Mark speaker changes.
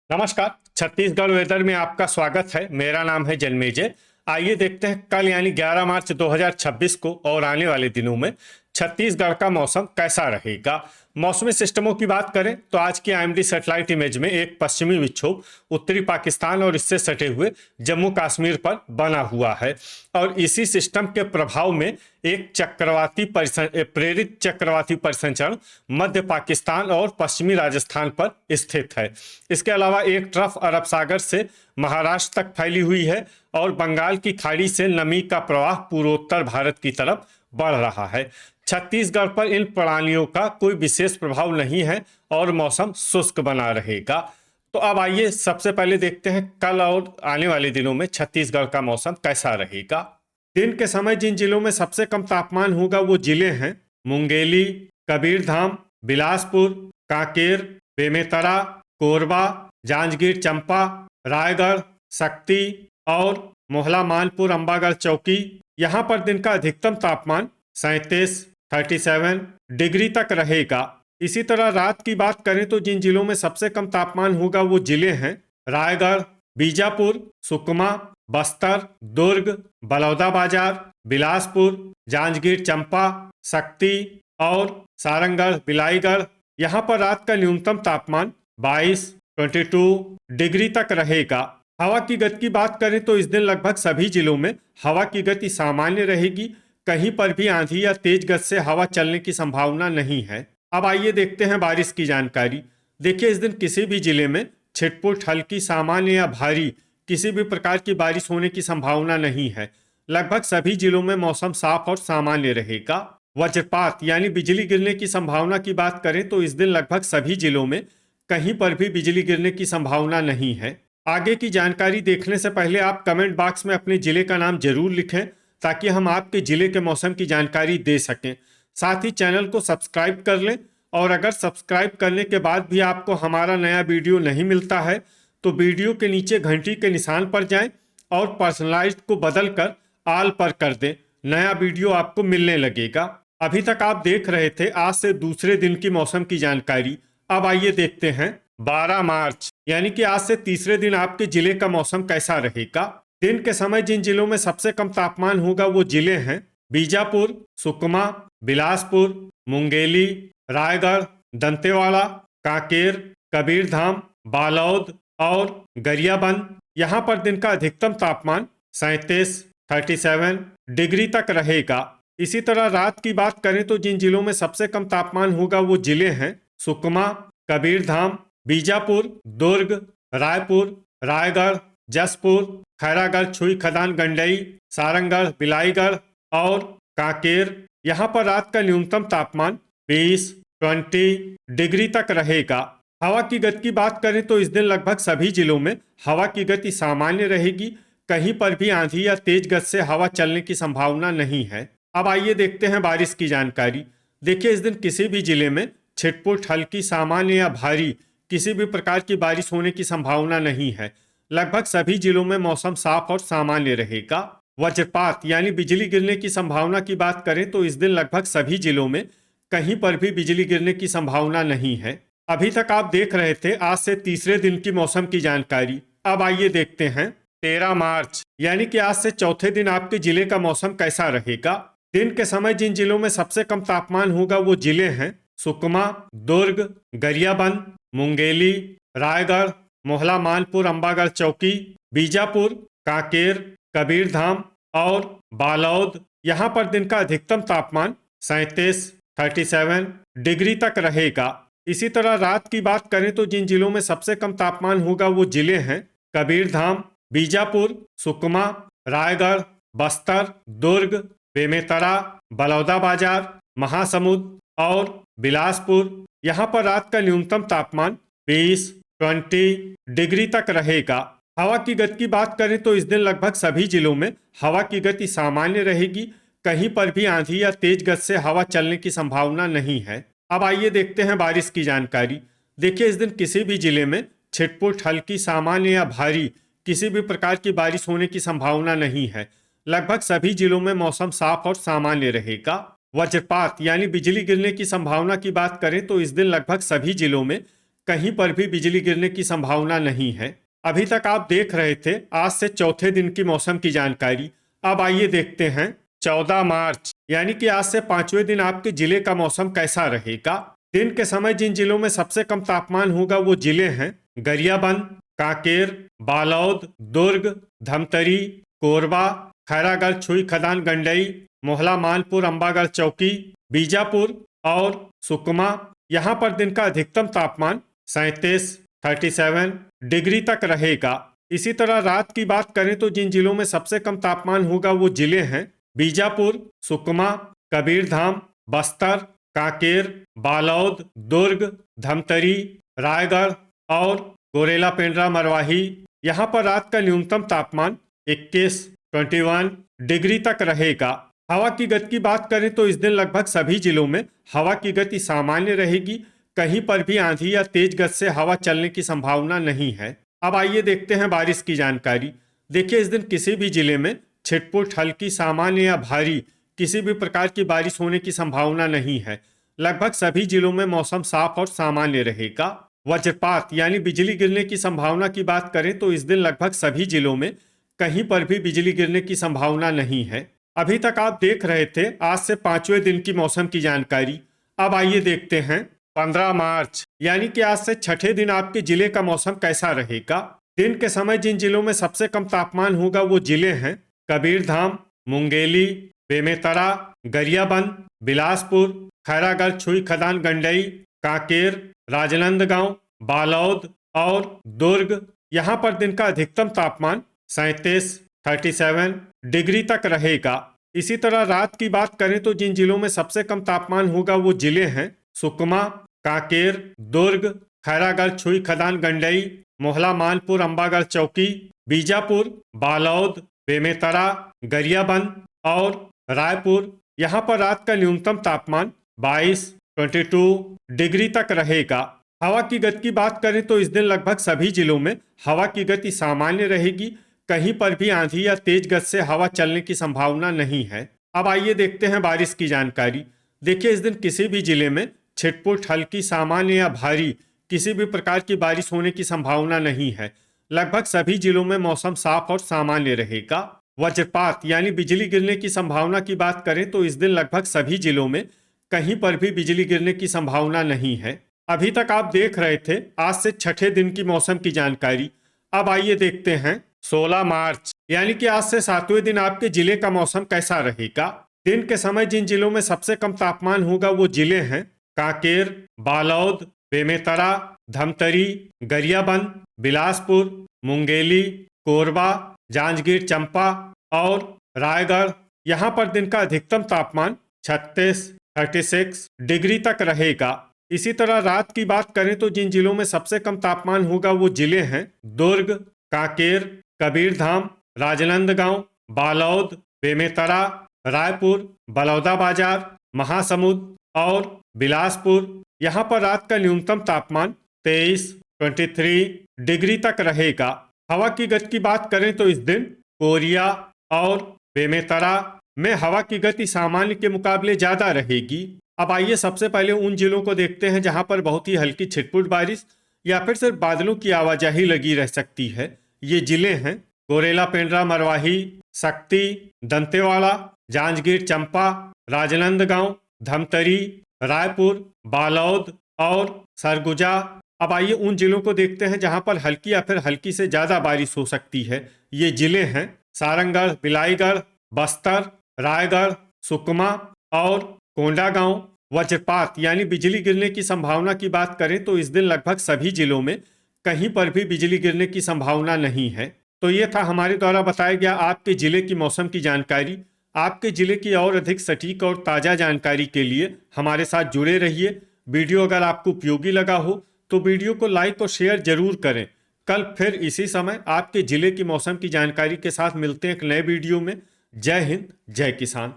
Speaker 1: नमस्कार। छत्तीसगढ़ वेदर में आपका स्वागत है। मेरा नाम है जन्मेजय। आइए देखते हैं कल यानी 11 मार्च 2026 को और आने वाले दिनों में छत्तीसगढ़ का मौसम कैसा रहेगा। मौसमी सिस्टमों की बात करें तो आज की आईएमडी सैटेलाइट इमेज में एक पश्चिमी विक्षोभ उत्तरी पाकिस्तान और इससे सटे हुए जम्मू कश्मीर पर बना हुआ है और इसी सिस्टम के प्रभाव में एक प्रेरित चक्रवाती परिसंचरण मध्य पाकिस्तान और पश्चिमी राजस्थान पर स्थित है। इसके अलावा एक ट्रफ अरब सागर से महाराष्ट्र तक फैली हुई है और बंगाल की खाड़ी से नमी का प्रवाह पूर्वोत्तर भारत की तरफ बढ़ रहा है। छत्तीसगढ़ पर इन प्रणालियों का कोई विशेष प्रभाव नहीं है और मौसम शुष्क बना रहेगा। तो अब आइए सबसे पहले देखते हैं कल और आने वाले दिनों में छत्तीसगढ़ का मौसम कैसा रहेगा। दिन के समय जिन जिलों में सबसे कम तापमान होगा वो जिले हैं मुंगेली, कबीरधाम, बिलासपुर, कांकेर, बेमेतरा, कोरबा, जांजगीर चांपा, रायगढ़, शक्ति और मोहला मानपुर अंबागढ़ चौकी। यहाँ पर दिन का अधिकतम तापमान 37 डिग्री तक रहेगा। इसी तरह रात की बात करें तो जिन जिलों में सबसे कम तापमान होगा वो जिले हैं रायगढ़, बीजापुर, सुकमा, बस्तर, दुर्ग, बलौदाबाजार, बिलासपुर, जांजगीर चांपा, शक्ति और सारंगढ़ बिलाईगढ़। यहाँ पर रात का न्यूनतम तापमान 22 डिग्री तक रहेगा। हवा की गति की बात करें तो इस दिन लगभग सभी जिलों में हवा की गति सामान्य रहेगी। कहीं पर भी आंधी या तेज गति से हवा चलने की संभावना नहीं है। अब आइए देखते हैं बारिश की जानकारी। देखिए, इस दिन किसी भी जिले में छिटपुट, हल्की, सामान्य या भारी किसी भी प्रकार की बारिश होने की संभावना नहीं है। लगभग सभी जिलों में मौसम साफ और सामान्य रहेगा। वज्रपात यानी बिजली गिरने की संभावना की बात करें तो इस दिन लगभग सभी जिलों में कहीं पर भी बिजली गिरने की संभावना नहीं है। आगे की जानकारी देखने से पहले आप कमेंट बॉक्स में अपने जिले का नाम जरूर लिखें ताकि हम आपके जिले के मौसम की जानकारी दे सकें। साथ ही चैनल को सब्सक्राइब कर लें और अगर सब्सक्राइब करने के बाद भी आपको हमारा नया वीडियो नहीं मिलता है तो वीडियो के नीचे घंटी के निशान पर जाएं और पर्सनलाइज्ड को बदल कर ऑल पर कर दें। नया वीडियो आपको मिलने लगेगा। अभी तक आप देख रहे थे आज से दूसरे दिन की मौसम की जानकारी। अब आइए देखते हैं 12 मार्च यानी कि आज से तीसरे दिन आपके जिले का मौसम कैसा रहेगा। दिन के समय जिन जिलों में सबसे कम तापमान होगा वो जिले हैं बीजापुर, सुकमा, बिलासपुर, मुंगेली, रायगढ़, दंतेवाड़ा, कांकेर, कबीरधाम, बालोद और गरियाबंद। यहाँ पर दिन का अधिकतम तापमान 37 डिग्री तक रहेगा। इसी तरह रात की बात करें तो जिन जिलों में सबसे कम तापमान होगा वो जिले हैं सुकमा, कबीरधाम, बीजापुर, दुर्ग, रायपुर, रायगढ़, जसपुर, खैरागढ़, छुई खदान, गंडई, सारंगढ़, बिलाईगढ़ और कांकेर। यहाँ पर रात का न्यूनतम तापमान 20 डिग्री तक रहेगा। हवा की गति की बात करें तो इस दिन लगभग सभी जिलों में हवा की गति सामान्य रहेगी। कहीं पर भी आंधी या तेज गति से हवा चलने की संभावना नहीं है। अब आइए देखते हैं बारिश की जानकारी। देखिए, इस दिन किसी भी जिले में छिटपुट, हल्की, सामान्य या भारी किसी भी प्रकार की बारिश होने की संभावना नहीं है। लगभग सभी जिलों में मौसम साफ और सामान्य रहेगा। वज्रपात यानी बिजली गिरने की संभावना की बात करें तो इस दिन लगभग सभी जिलों में कहीं पर भी बिजली गिरने की संभावना नहीं है। अभी तक आप देख रहे थे आज से तीसरे दिन की मौसम की जानकारी। अब आइए देखते हैं 13 मार्च यानी कि आज से चौथे दिन आपके जिले का मौसम कैसा रहेगा। दिन के समय जिन जिलों में सबसे कम तापमान होगा वो जिले हैं सुकमा, दुर्ग, गरियाबंद, मुंगेली, रायगढ़, मोहला मानपुर अंबागढ़ चौकी, बीजापुर, कांकेर, कबीरधाम और बालोद। यहाँ पर दिन का अधिकतम तापमान 37 डिग्री तक रहेगा। इसी तरह रात की बात करें तो जिन जिलों में सबसे कम तापमान होगा वो जिले हैं कबीरधाम, बीजापुर, सुकमा, रायगढ़, बस्तर, दुर्ग, बेमेतरा, बलौदाबाजार, महासमुंद और बिलासपुर। यहाँ पर रात का न्यूनतम तापमान 20 डिग्री तक रहेगा। हवा की गति की बात करें तो इस दिन लगभग सभी जिलों में हवा की गति सामान्य रहेगी। कहीं पर भी आंधी या तेज गति से हवा चलने की संभावना नहीं है। अब आइए देखते हैं बारिश की जानकारी। देखिए, इस दिन किसी भी जिले में छिटपुट, हल्की, सामान्य या भारी किसी भी प्रकार की बारिश होने की संभावना नहीं है। लगभग सभी जिलों में मौसम साफ और सामान्य रहेगा। वज्रपात यानी बिजली गिरने की संभावना की बात करें तो इस दिन लगभग सभी जिलों में कहीं पर भी बिजली गिरने की संभावना नहीं है। अभी तक आप देख रहे थे आज से चौथे दिन की मौसम की जानकारी। अब आइए देखते हैं 14 मार्च यानी कि आज से 5वें दिन आपके जिले का मौसम कैसा रहेगा। दिन के समय जिन जिलों में सबसे कम तापमान होगा वो जिले हैं गरियाबंद, कांकेर, बालोद, दुर्ग, धमतरी, कोरबा, खैरागढ़, छुई, खदान, गंडई, मोहला, मानपुर, अंबागढ़ चौकी, बीजापुर और सुकमा। यहाँ पर दिन का अधिकतम तापमान 37 डिग्री तक रहेगा। इसी तरह रात की बात करें तो जिन जिलों में सबसे कम तापमान होगा वो जिले हैं बीजापुर, सुकमा, कबीरधाम, बस्तर, कांकेर, बालोद, दुर्ग, धमतरी, रायगढ़ और गोरेला, पेंड्रा, मरवाही। यहाँ पर रात का न्यूनतम तापमान 21 डिग्री तक रहेगा। हवा की गति की बात करें तो इस दिन लगभग सभी जिलों में हवा की गति सामान्य रहेगी। कहीं पर भी आंधी या तेज गति से हवा चलने की संभावना नहीं है। अब आइए देखते हैं बारिश की जानकारी। देखिए, इस दिन किसी भी जिले में छिटपुट, हल्की, सामान्य या भारी किसी भी प्रकार की बारिश होने की संभावना नहीं है। लगभग सभी जिलों में मौसम साफ और सामान्य रहेगा। वज्रपात यानी बिजली गिरने की संभावना की बात करें तो इस दिन लगभग सभी जिलों में कहीं पर भी बिजली गिरने की संभावना नहीं है। अभी तक आप देख रहे थे आज से 5वें दिन की मौसम की जानकारी। अब आइए देखते हैं 15 मार्च यानी कि आज से छठे दिन आपके जिले का मौसम कैसा रहेगा। दिन के समय जिन जिलों में सबसे कम तापमान होगा वो जिले हैं कबीरधाम, मुंगेली, बेमेतरा, गरियाबंद, बिलासपुर, खैरागढ़, छुई, खदान, गंडई, कांकेर, राजनांदगांव, बालोद और दुर्ग। यहाँ पर दिन का अधिकतम तापमान 37 डिग्री तक रहेगा। इसी तरह रात की बात करें तो जिन जिलों में सबसे कम तापमान होगा वो जिले हैं सुकमा, कांकेर, दुर्ग, खैरागढ़, छुई, खदान, गंडई, मोहला, मानपुर, अंबागढ़ चौकी, बीजापुर, बालोद, बेमेतरा, गरियाबंद और रायपुर। यहाँ पर रात का न्यूनतम तापमान 22 डिग्री तक रहेगा। हवा की गति की बात करें तो इस दिन लगभग सभी जिलों में हवा की गति सामान्य रहेगी। कहीं पर भी आंधी या तेज गति से हवा चलने की संभावना नहीं है। अब आइए देखते हैं बारिश की जानकारी। देखिए, इस दिन किसी भी जिले में छिटपुट, हल्की, सामान्य या भारी किसी भी प्रकार की बारिश होने की संभावना नहीं है। लगभग सभी जिलों में मौसम साफ और सामान्य रहेगा। वज्रपात यानी बिजली गिरने की संभावना की बात करें तो इस दिन लगभग सभी जिलों में कहीं पर भी बिजली गिरने की संभावना नहीं है। अभी तक आप देख रहे थे आज से छठे दिन की मौसम की जानकारी। अब आइए देखते हैं 16 मार्च यानी कि आज से 7वें दिन आपके जिले का मौसम कैसा रहेगा। दिन के समय जिन जिलों में सबसे कम तापमान होगा वो जिले हैं कांकेर, बालोद, बेमेतरा, धमतरी, गरियाबंद, बिलासपुर, मुंगेली, कोरबा, जांजगीर चंपा और रायगढ़। यहाँ पर दिन का अधिकतम तापमान 36 डिग्री तक रहेगा। इसी तरह रात की बात करें तो जिन जिलों में सबसे कम तापमान होगा वो जिले हैं दुर्ग, कांकेर, कबीरधाम, राजनांदगांव, बालोद, बेमेतरा, रायपुर, बलौदाबाजार, महासमुंद और बिलासपुर। यहाँ पर रात का न्यूनतम तापमान 23 डिग्री तक रहेगा। हवा की गति की बात करें तो इस दिन कोरिया और बेमेतरा में हवा की गति सामान्य के मुकाबले ज्यादा रहेगी। अब आइए सबसे पहले उन जिलों को देखते हैं जहां पर बहुत ही हल्की छिटपुट बारिश या फिर सिर्फ बादलों की आवाजाही लगी रह सकती है। ये जिले हैं गोरेला, पेंड्रा, मरवाही, शक्ति, दंतेवाड़ा, जांजगीर चंपा, राजनांदगांव, धमतरी, रायपुर, बालोद और सरगुजा। अब आइए उन जिलों को देखते हैं जहां पर हल्की या फिर हल्की से ज्यादा बारिश हो सकती है। ये जिले हैं सारंगढ़, बिलाईगढ़, बस्तर, रायगढ़, सुकमा और कोंडागांव। वज्रपात यानी बिजली गिरने की संभावना की बात करें तो इस दिन लगभग सभी जिलों में कहीं पर भी बिजली गिरने की संभावना नहीं है। तो ये था हमारे द्वारा बताया गया आपके जिले की मौसम की जानकारी। आपके जिले की और अधिक सटीक और ताज़ा जानकारी के लिए हमारे साथ जुड़े रहिए। वीडियो अगर आपको उपयोगी लगा हो तो वीडियो को लाइक और शेयर जरूर करें। कल फिर इसी समय आपके जिले की मौसम की जानकारी के साथ मिलते हैं एक नए वीडियो में। जय हिंद, जय किसान।